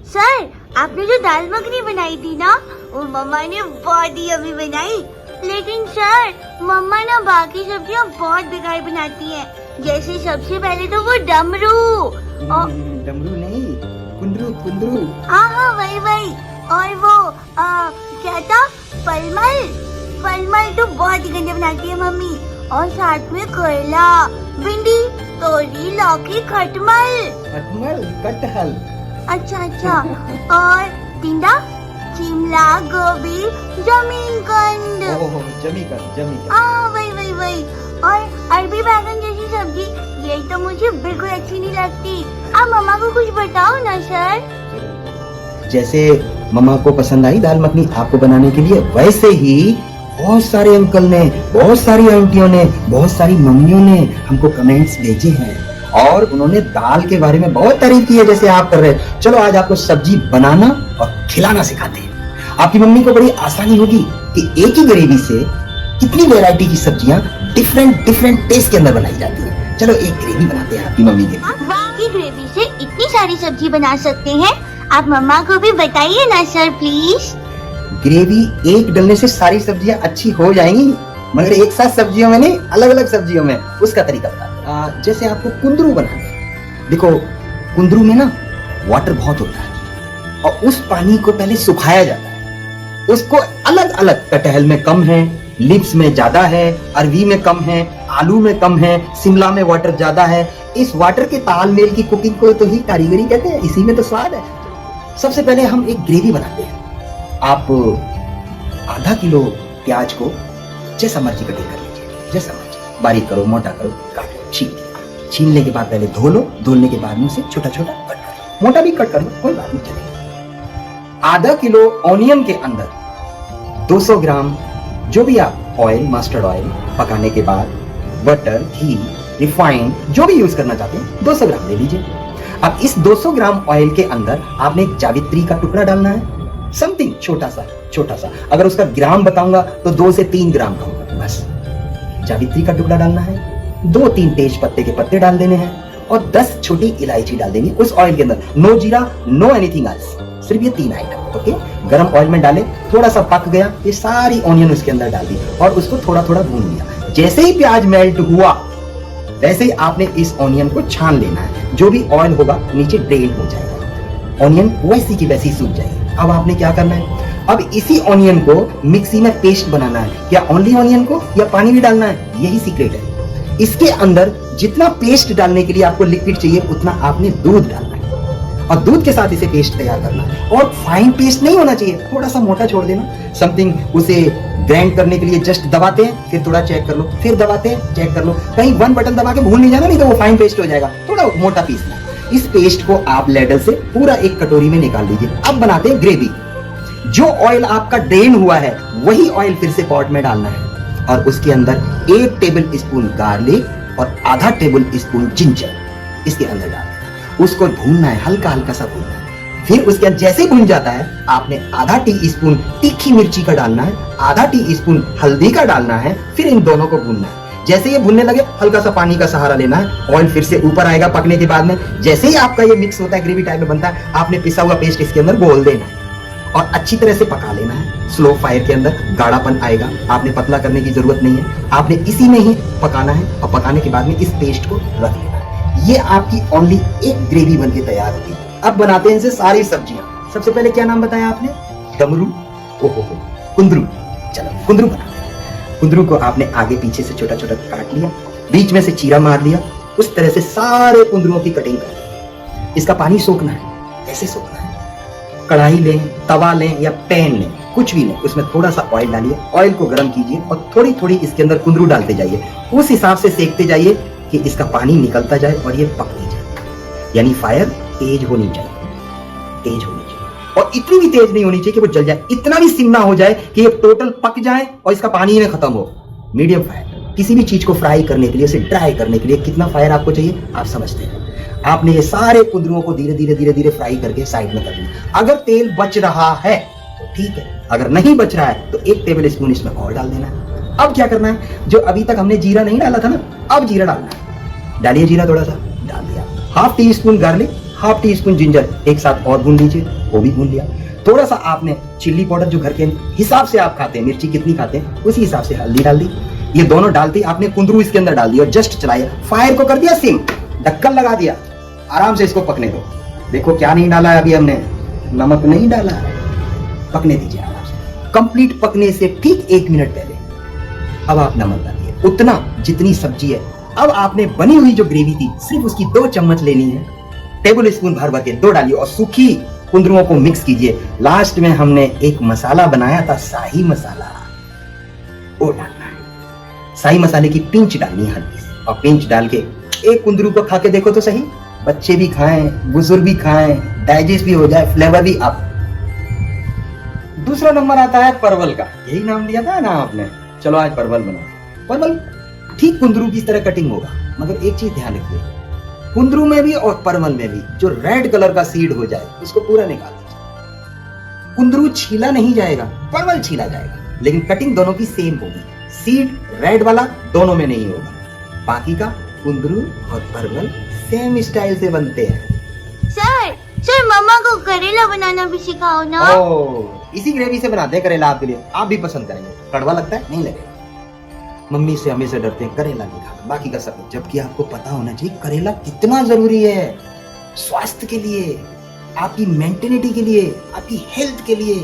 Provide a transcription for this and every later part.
Sir, आपने जो दाल मखनी बनाई थी ना, वो मम्मा ने बहुत ही यम्मी बनाई। लेकिन सर, मम्मा ना बाकी सब्जियां बहुत बेकार बनाती हैं। जैसे सबसे पहले तो वो डमरू। डमरू नहीं, कुंदरू कुंदरू। हाँ वही। और वो क्या था, पलमल। पलमल तो बहुत ही गंदे बनाती है मम्मी। और साथ में करेला, भिंडी, तोरी, लौकी, खटमल। खटमल, कटहल। अच्छा। और टिंडा, शिमला, गोभी, जमीकंद। ओह, जमीकंद। वही। और अरबी बैगन जैसी सब्जी, ये तो मुझे बिल्कुल अच्छी नहीं लगती। आप मम्मा को कुछ बताओ ना सर। जैसे मम्मा को पसंद आई दाल मखनी आपको बनाने के लिए, वैसे ही बहुत सारे अंकल ने, बहुत सारी आंटियों ने, बहुत सारी मम्मियों ने हमको कमेंट्स भेजे हैं और उन्होंने दाल के बारे में बहुत तारीफ की है जैसे आप कर रहे हैं। चलो आज आपको सब्जी बनाना और खिलाना सिखाते हैं। आपकी मम्मी को बड़ी आसानी होगी कि एक ही ग्रेवी से कितनी वैरायटी की सब्जियां डिफरेंट टेस्ट के अंदर बनाई जाती है। चलो एक ग्रेवी बनाते हैं आपकी मम्मी के लिए। आप वाकई ग्रेवी से इतनी सारी सब्जी बना सकते हैं। आप मम्मा को भी बताइए ना सर प्लीज। ग्रेवी एक डलने से सारी सब्जियां अच्छी हो जाएंगी, मगर एक साथ सब्जियों में नहीं, अलग अलग सब्जियों में। उसका तरीका बताते हैं। जैसे आपको कुंदरू बनाना है, देखो कुंदरू में ना वाटर बहुत होता है और उस पानी को पहले सुखाया जाता है। उसको अलग अलग, कटहल में कम है, लिप्स में ज्यादा है, अरवी में कम है, आलू में कम है, शिमला में वाटर ज्यादा है। इस वाटर के तालमेल की कुकिंग को तो ही कारीगरी कहते हैं, इसी में तो स्वाद है। सबसे पहले हम एक ग्रेवी बनाते हैं। आप आधा किलो प्याज को जैसा मर्जी कटिंग कर लीजिए, जैसा मर्जी, बारीक करो, मोटा करो, काट लो। छीलने के बाद पहले धो लो, धोने के बाद में उसे छोटा छोटा कट कर लो, मोटा भी कट कर लो, कोई बात नहीं चलेगा। आधा किलो ऑनियन के अंदर 200 ग्राम जो भी आप ऑयल, मस्टर्ड ऑयल पकाने के बाद, बटर, घी, रिफाइंड जो भी यूज करना चाहते हैं 200 ग्राम ले लीजिए। अब इस 200 ग्राम ऑयल के अंदर आपने एक जावित्री का टुकड़ा डालना है, समथिंग छोटा सा। अगर उसका ग्राम बताऊंगा तो 2 से 3 ग्राम कहूंगा, बस जावित्री का टुकड़ा डालना है। 2-3 तेज पत्ते के पत्ते डाल देने हैं और 10 छोटी इलायची डाल देंगे उस ऑयल के अंदर। नो जीरा, नो एनीथिंग एल्स, सिर्फ ये 3 आइटम। ओके, गरम ऑयल में डाले, थोड़ा सा पक गया, ये सारी ऑनियन उसके अंदर डाल दी और उसको थोड़ा थोड़ा भून लिया। जैसे ही प्याज मेल्ट हुआ, वैसे ही आपने इस ऑनियन को छान लेना है। जो भी ऑयल होगा नीचे ड्रेन हो जाएगा, ऑनियन वैसी की वैसी सूख जाएगी। अब आपने क्या करना है, अब इसी ऑनियन को मिक्सी में पेस्ट बनाना है। क्या ओनली ऑनियन को या पानी भी डालना है, यही सीक्रेट है। इसके अंदर जितना पेस्ट डालने के लिए आपको लिक्विड चाहिए उतना आपने दूध डालना है और दूध के साथ इसे पेस्ट तैयार करना है। और फाइन पेस्ट नहीं होना चाहिए, थोड़ा सा मोटा छोड़ देना, समथिंग। उसे ग्राइंड करने के लिए जस्ट दबाते हैं, फिर थोड़ा चेक कर लो, फिर दबाते हैं, चेक कर लो। कहीं 1 बटन दबा के भूल नहीं जाना, नहीं तो वो फाइन पेस्ट हो जाएगा। थोड़ा मोटा पीसना। इस पेस्ट को आप लेडल से पूरा एक कटोरी में निकाल लीजिए। अब बनाते हैं ग्रेवी। जो ऑयल आपका ड्रेन हुआ है वही ऑयल फिर से पॉट में डालना है और उसके अंदर 1 टेबल स्पून गार्लिक और आधा टेबल स्पून जिंजर इसके अंदर डालना है। उसको भूनना है, हल्का हल्का सा भूनना है। फिर उसके अंदर जैसे भून जाता है, आपने आधा टी स्पून तीखी मिर्ची का डालना है, आधा टी स्पून हल्दी का डालना है। फिर इन दोनों को भूनना है। जैसे ये भुनने लगे, हल्का सा पानी का सहारा लेना है, ऑयल फिर से ऊपर आएगा पकने के बाद में। जैसे ही आपका ये मिक्स होता है, ग्रेवी टाइप में बनता है, आपने पिसा हुआ पेस्ट इसके अंदर घोल देना है और अच्छी तरह से पका लेना है। स्लो फायर के अंदर गाढ़ापन आएगा, आपने पतला करने की जरूरत नहीं है, आपने इसी में ही पकाना है और पकाने के बाद में इस पेस्ट को रख लेना है। ये आपकी ओनली एक ग्रेवी बनके तैयार होगी। अब बनाते हैं इनसे सारी सब्जियां। सबसे पहले क्या नाम बताया आपने, डमरू, ओहो कुंदरू। चलो कुंदरू बनाते हैं। कुंदरू को आपने आगे पीछे से छोटा छोटा काट लिया, बीच में से चीरा मार लिया। उस तरह से सारे कुंदरुओं की कटिंग कर ली। इसका पानी सोखना है, कैसे सोखना है, कढ़ाई लें, तवा लें या पैन लें, कुछ भी लें, उसमें थोड़ा सा ऑयल डालिए, ऑयल को गर्म कीजिए और थोड़ी थोड़ी इसके अंदर कुंदरू डालते जाइए। उस हिसाब से सेकते जाइए कि इसका पानी निकलता जाए और ये पकती जाए। यानी फायर तेज होनी चाहिए, तेज होनी चाहिए और इतनी भी तेज नहीं होनी चाहिए कि वो जल जाए, इतना भी सिम ना हो जाए कि ये टोटल पक जाए और इसका पानी में खत्म हो। Medium fire. किसी भी चीज को फ्राई करने के लिए, उसे ड्राई करने के लिए कितना फायर आपको चाहिए आप समझते हैं। आपने ये सारे कुंदरुओं को धीरे धीरे धीरे धीरे फ्राई करके साइड में कर लिया। अगर तेल बच रहा है तो ठीक है, अगर नहीं बच रहा है तो 1 टेबल स्पून इसमें और डाल देना है। अब क्या करना है, जो अभी तक हमने जीरा नहीं डाला था ना, अब जीरा डालना है। डालिए जीरा, थोड़ा सा डाल दिया। Half tea spoon garlic, half tea spoon ginger एक साथ और भून लीजिए, वो भी भून लिया। थोड़ा सा आपने चिल्ली पाउडर जो घर के हिसाब से आप खाते हैं, मिर्ची कितनी खाते हैं उसी हिसाब से हल्दी डाल दी। ये दोनों डालती आपने कुंदरू इसके अंदर डाल दिया और जस्ट चलाइए, फायर को कर दिया सिम, ढक्कन लगा दिया, आराम से इसको पकने दो। देखो क्या नहीं डाला है अभी हमने, नमक नहीं डाला है, पकने दीजिए आराम से। कंप्लीट पकने से ठीक 1 मिनट पहले अब आप नमक डालिए उतना जितनी सब्जी है। अब आपने बनी हुई जो ग्रेवी थी सिर्फ उसकी 2 चम्मच लेनी है, टेबल स्पून भर भर के 2 डालिए और सूखी कुंदरुओं को मिक्स कीजिए। लास्ट में हमने एक मसाला बनाया था शाही मसाला, वो डालना है। शाही मसाले की पिंच डालनी है हल्की सी, और पिंच डाल के एक कुंदरू को खा के देखो तो सही, बच्चे भी खाएं, बुजुर्ग भी खाएं, डाइजेस्ट भी हो जाए, फ्लेवर भी अप। दूसरा नंबर आता है परवल का, यही नाम दिया था ना आपने, चलो आज परवल बनाओ। परवल ठीक कुंदरू की तरह कटिंग होगा, मगर एक चीज ध्यान रखिए, कुंदरू में भी और परवल में भी जो रेड कलर का सीड हो जाए उसको पूरा निकाल दीजिए। कुंदरू छीला नहीं जाएगा, परवल छीला जाएगा, लेकिन कटिंग दोनों की सेम होगी। सीड रेड वाला दोनों में नहीं होगा, बाकी का कुंदरू और परवल सेम स्टाइल से बनते हैं। सर मम्मा को करेला बनाना भी सिखाओ ना। इसी ग्रेवी से बनाते हैं करेला आपके लिए, आप भी पसंद करेंगे। कड़वा लगता है? नहीं लगेगा। मम्मी से हमेशा डरते हैं करेला नहीं खाना, बाकी का सब, जबकि आपको पता होना चाहिए करेला कितना जरूरी है स्वास्थ्य के लिए, आपकी मेंटेनिटी के लिए, आपकी हेल्थ के लिए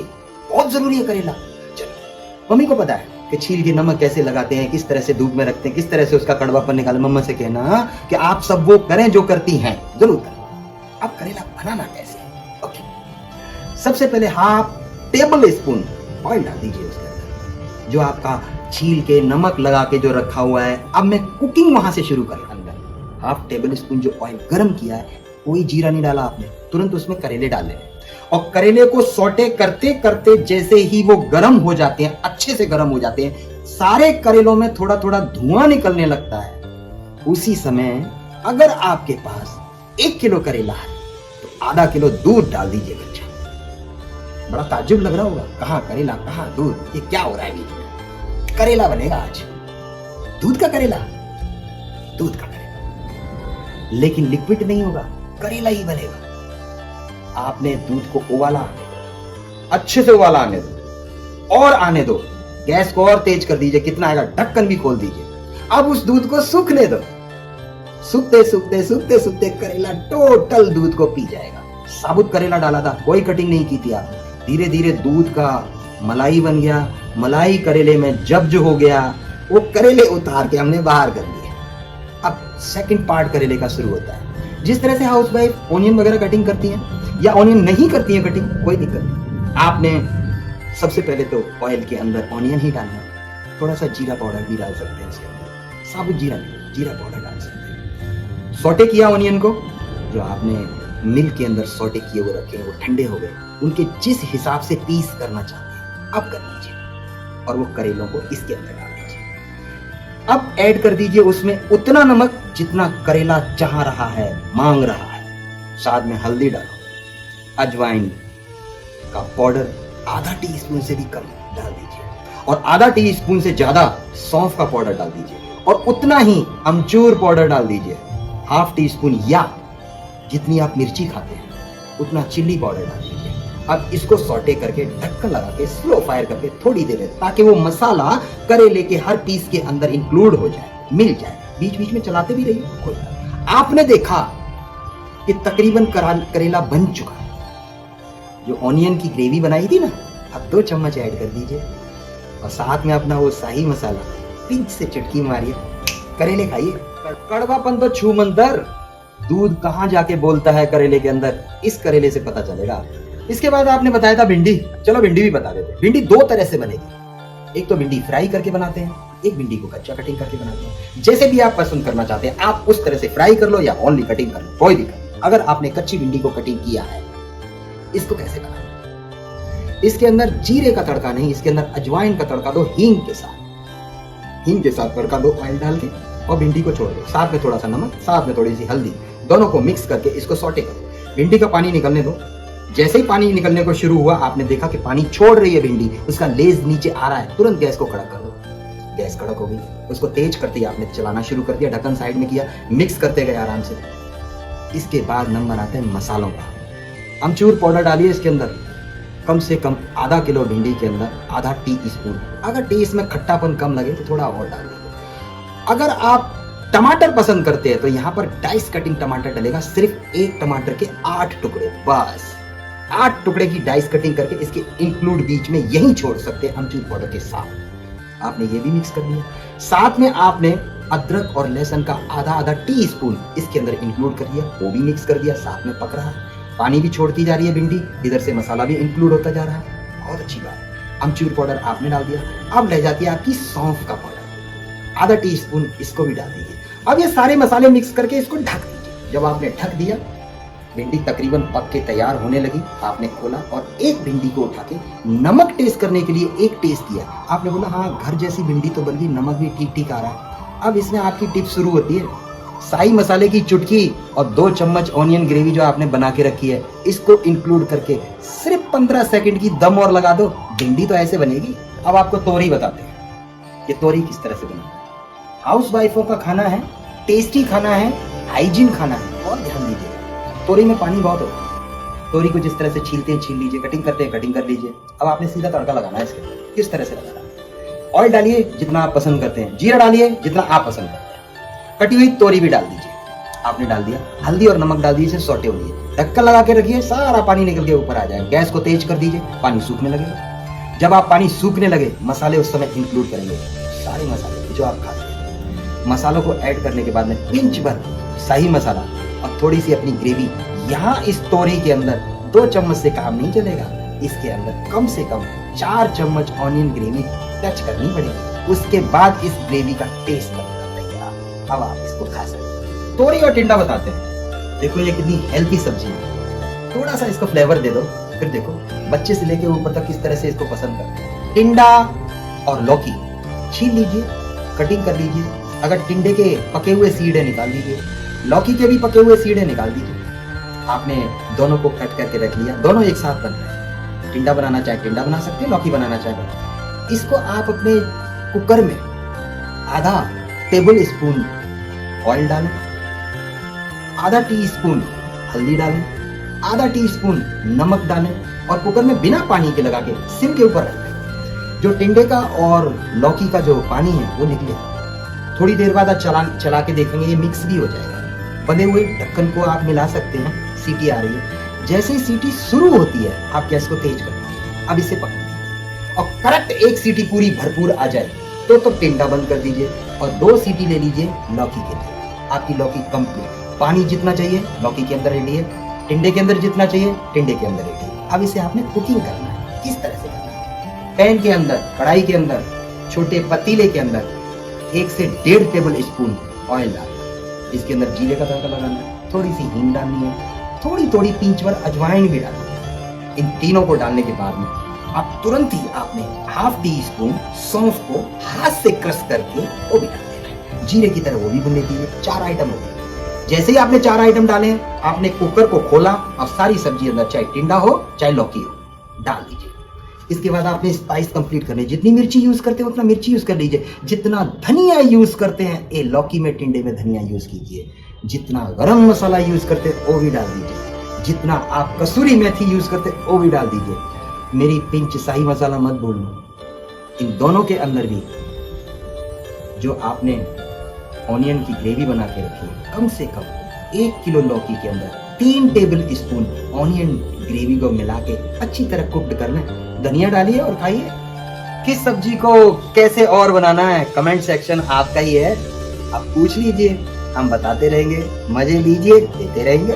बहुत जरूरी है करेला। चलो, मम्मी को पता है कि छील के नमक कैसे लगाते हैं, किस तरह से धूप में रखते हैं, किस तरह से उसका कड़वापन निकाले। मम्मा से कहना कि आप सब वो करें जो करती हैं, जरूर करें। अब करेला बनाना कैसे? ओके, सबसे पहले हाफ टेबल स्पून ऑयल डाल दीजिए उसके अंदर, जो आपका छील के नमक लगा के जो रखा हुआ है। अब मैं कुकिंग वहां से शुरू करें। अंदर हाफ टेबल स्पून जो ऑयल गर्म किया है, कोई जीरा नहीं डाला आपने, तुरंत उसमें करेले डाले और करेले को सौटे करते करते जैसे ही वो गर्म हो जाते हैं, अच्छे से गर्म हो जाते हैं, सारे करेलों में थोड़ा थोड़ा धुआं निकलने लगता है। उसी समय अगर आपके पास 1 किलो करेला है तो आधा किलो दूध डाल दीजिए बच्चा। बड़ा ताज्जुब लग रहा होगा, कहाँ करेला कहाँ दूध, ये क्या हो रहा है बीच में? करेला बनेगा आज, दूध का करेला, दूध का करेला, लेकिन लिक्विड नहीं होगा, करेला ही बनेगा। आपने दूध को उबाला आने दो, अच्छे से उबाला आने दो और आने दो, गैस को और तेज कर दीजिए, कितना आएगा, ढक्कन भी खोल दीजिए। अब उस दूध को सूखने दो, सूखते सूखते सूखते सूखते करेला टोटल दूध को पी जाएगा। साबुत करेला डाला था, कोई कटिंग नहीं की थी आपने, धीरे धीरे दूध का मलाई बन गया। मलाई करेले में जब्ज हो गया, वो करेले उतार के हमने बाहर कर दिए। अब सेकंड पार्ट करेले का शुरू होता है। जिस तरह से हाउस वाइफ ऑनियन वगैरह कटिंग करती हैं या ऑनियन नहीं करती है कटिंग, कोई दिक्कत नहीं। आपने सबसे पहले तो ऑयल के अंदर ऑनियन ही डालना, थोड़ा सा जीरा पाउडर भी डाल सकते हैं इसके अंदर, साबुत जीरा नहीं, जीरा पाउडर डाल सकते हैं। सौटे किया ऑनियन को, जो आपने मिल्क के अंदर सौटे किए हुए रखे हैं वो ठंडे हो गए, उनके जिस हिसाब से पीस करना चाहते हैं अब कर लीजिए और वो करेलों को इसके अंदर डाल दीजिए। अब ऐड कर दीजिए उसमें उतना नमक जितना करेला चाह रहा है, मांग रहा है। साथ में हल्दी डालो, अजवाइन का पाउडर आधा टीस्पून से भी कम डाल दीजिए और आधा टीस्पून से ज्यादा सौंफ का पाउडर डाल दीजिए और उतना ही अमचूर पाउडर डाल दीजिए, हाफ टी स्पून या जितनी आप मिर्ची खाते हैं उतना चिल्ली पाउडर डाल दीजिए। अब इसको सौटे करके ढक्कन लगा के स्लो फायर करके थोड़ी देर ताकि वो मसाला करेले के हर पीस के अंदर इंक्लूड हो जाए, मिल जाए। बीच बीच में चलाते भी रहिए। कोई आपने देखा कि तकरीबन करेला बन चुका है। जो ऑनियन की ग्रेवी बनाई थी ना, अब 2 चम्मच ऐड कर दीजिए और साथ में अपना वो शाही मसाला पिंच से चटकी मारिए, करेले खाइए। कड़वापन तो छू मंतर, दूध कहां जाके बोलता है करेले के अंदर, इस करेले से पता चलेगा। इसके बाद आपने बताया था भिंडी, चलो भिंडी भी बता देते हैं। भिंडी 2 तरह से बनेगी, एक तो भिंडी फ्राई करके बनाते हैं, एक भिंडी को कच्चा कटिंग करके बनाते हैं। जैसे भी आप पसंद करना चाहते हैं आप उस तरह से फ्राई कर लो या ओनली कटिंग कर लो, कोई दिक्कत नहीं। अगर आपने कच्ची भिंडी को कटिंग किया है, इसको कैसे बनाना? इसके अंदर जीरे का तड़का नहीं, इसके अंदर अजवाइन का तड़का दो, हींग के साथ तड़का दो ऑयल डाल के और भिंडी को छोड़ दो, साथ में थोड़ा सा नमक, साथ में थोड़ी सी हल्दी, दोनों को मिक्स करके इसको सौटे करो। भिंडी का पानी निकलने दो। जैसे ही पानी निकलने को शुरू हुआ, आपने देखा कि पानी छोड़ रही है भिंडी, उसका लेज नीचे आ रहा है, तुरंत गैस को कड़क कर दो। गैस कड़क हो गई, उसको तेज करते ही आपने चलाना शुरू कर दिया, ढक्कन साइड में किया, मिक्स करते गए आराम से। इसके बाद नंबर आता है मसालों का। अमचूर पाउडर डालिए इसके अंदर, कम से कम आधा किलो भिंडी के अंदर आधा टी स्पून। अगर टी इसमें खट्टापन कम लगे तो थोड़ा और डाल दीजिए। अगर आप टमाटर पसंद करते हैं तो यहाँ पर डाइस कटिंग टमाटर डलेगा, सिर्फ एक टमाटर के 8 टुकड़े, बस 8 टुकड़े की डाइस कटिंग करके इसके इंक्लूड बीच में यही छोड़ सकते हैं अमचूर पाउडर के साथ। आपने ये भी मिक्स कर दिया। साथ में आपने अदरक और लहसुन का आधा आधा टी स्पून इसके अंदर इंक्लूड कर दिया, वो भी मिक्स कर दिया। साथ में पक रहा है, पानी भी छोड़ती जा रही है भिंडी, इधर से मसाला भी इंक्लूड होता जा रहा है। बहुत अच्छी बात। अमचूर पाउडर आपने डाल दिया। अब रह जाती है आपकी सौंफ का पाउडर, आधा टी स्पून, इसको भी डाल दीजिए। अब ये सारे मसाले मिक्स करके इसको ढक दीजिए। जब आपने ढक दिया, भिंडी तकरीबन पक के तैयार होने लगी, आपने खोला और एक भिंडी को उठा के नमक टेस्ट करने के लिए एक टेस्ट किया। आपने बोला हाँ घर जैसी भिंडी तो बन गई, नमक भी ठीक ठीक आ रहा है। अब इसमें आपकी टिप शुरू होती है। शाही मसाले की चुटकी और 2 चम्मच ऑनियन ग्रेवी जो आपने बना के रखी है, इसको इंक्लूड करके सिर्फ 15 सेकंड की दम और लगा दो, भिंडी तो ऐसे बनेगी। अब आपको तोरी बताते हैं, ये तोरी किस तरह से बनाना है। हाउस वाइफों का खाना है, टेस्टी खाना है, हाइजीन खाना है, और ध्यान दीजिए तोरी में पानी बहुत होता है। तोरी को जिस तरह से छीलते हैं छील लीजिए, कटिंग करते हैं कटिंग कर लीजिए। अब आपने सीधा तड़का लगाना है इसके, किस तरह से लगाना है। ऑयल डालिए जितना आप पसंद करते हैं, जीरा डालिए जितना आप पसंद करते हैं, कटी हुई तोरी भी डाल दीजिए। आपने डाल दिया, हल्दी और नमक डाल दीजिए, सौटे होइए, ढक्कन लगा के रखिए, सारा पानी निकल के ऊपर आ जाए। गैस को तेज कर दीजिए, पानी सूखने लगेगा। जब आप पानी सूखने लगे, मसाले उस समय इंक्लूड करेंगे, सारे मसाले जो आप खाते हैं। मसालों को ऐड करने के बाद में पिंच भर शाही मसाला और थोड़ी सी अपनी ग्रेवी। यहाँ इस तोरी के अंदर 2 चम्मच से काम नहीं चलेगा, इसके अंदर कम से कम 4 चम्मच ऑनियन ग्रेवी टच करनी पड़ेगी। उसके बाद इस ग्रेवी का टेस्ट बनता तैयार। अब आप इसको खा सकते हैं। तोरी और टिंडा बताते हैं। देखो ये कितनी हेल्थी सब्जी है, थोड़ा सा इसको फ्लेवर दे दो, फिर देखो बच्चे से लेके ऊपर तक किस तरह से इसको पसंद करते हैं। टिंडा और लौकी छील लीजिए, कटिंग कर लीजिए। अगर टिंडे के पके हुए सीड है निकाल लीजिए, लौकी के भी पके हुए सीड है निकाल दीजिए। आपने दोनों को कट करके रख लिया, दोनों एक साथ बन रहे हैं। टिंडा बनाना चाहे टिंडा बना सकते हैं, लौकी बनाना चाहे बना। इसको आप अपने कुकर में आधा टेबल स्पून ऑयल डालें, आधा टी स्पून हल्दी डालें, आधा टी स्पून नमक डालें और कुकर में बिना पानी के लगा के सिम के ऊपर रखें। जो टिंडे का और लौकी का जो पानी है वो निकले। थोड़ी देर बाद आप चला के देखेंगे ये मिक्स भी हो जाएगा। बंधे हुए ढक्कन को आप मिला सकते हैं। सीटी आ रही है, जैसे ही सीटी शुरू होती है आप गैस को तेज कर दीजिए। अब इसे पकड़िए और करेक्ट 1 सीटी पूरी भरपूर आ जाए तो टिंडा बंद कर दीजिए और 2 सीटी ले लीजिए लौकी के लिए। आपकी लौकी कंप्लीट। पानी जितना चाहिए लौकी के अंदर रेडी है, टिंडे के अंदर जितना चाहिए टिंडे के अंदर रेडी है। अब इसे आपने कुकिंग करना है। किस तरह से करना है? पैन के अंदर, कढ़ाई के अंदर, छोटे पतीले के अंदर 1 से 1.5 टेबल स्पून ऑयल डालना। इसके अंदर जीरे का तड़का लगाना है, थोड़ी सी हींग डालनी है, थोड़ी थोड़ी पिंच भर अजवाइन भी डालनी है। इन तीनों को डालने के बाद में आप तुरंत ही आपने ½ टी स्पून सौंफ को हाथ से क्रश करके वो भी डाल देना है। जीरे की तरह वो भी भून लीजिए। 4 आइटम हो गए। जैसे ही आपने 4 आइटम डाले, आपने कुकर को खोला और सारी सब्जी अंदर, चाहे टिंडा हो चाहे लौकी हो, डाल दीजिए। इसके बाद आपने स्पाइस कंप्लीट करने, जितनी मिर्ची यूज करते हैं उतना मिर्ची यूज कर लीजिए। जितना धनिया यूज करते हैं ये लौकी में टिंडे में धनिया यूज कीजिए। जितना गरम मसाला यूज करते हैं वो भी डाल दीजिए। जितना आप कसूरी मेथी यूज करते हैं वो भी डाल दीजिए। मेरी पिंच शाही मसाला मत भूलना। इन दोनों के अंदर भी जो आपने ऑनियन की ग्रेवी बना के रखी है, कम से कम 1 किलो लौकी के अंदर 3 टेबल स्पून ऑनियन ग्रेवी को मिला के अच्छी तरह कुक्ड कर लें। धनिया डालिए और खाइए। किस सब्जी को कैसे और बनाना है कमेंट सेक्शन आपका ही है, आप पूछ लीजिए, हम बताते रहेंगे। मजे लीजिए, देते रहेंगे।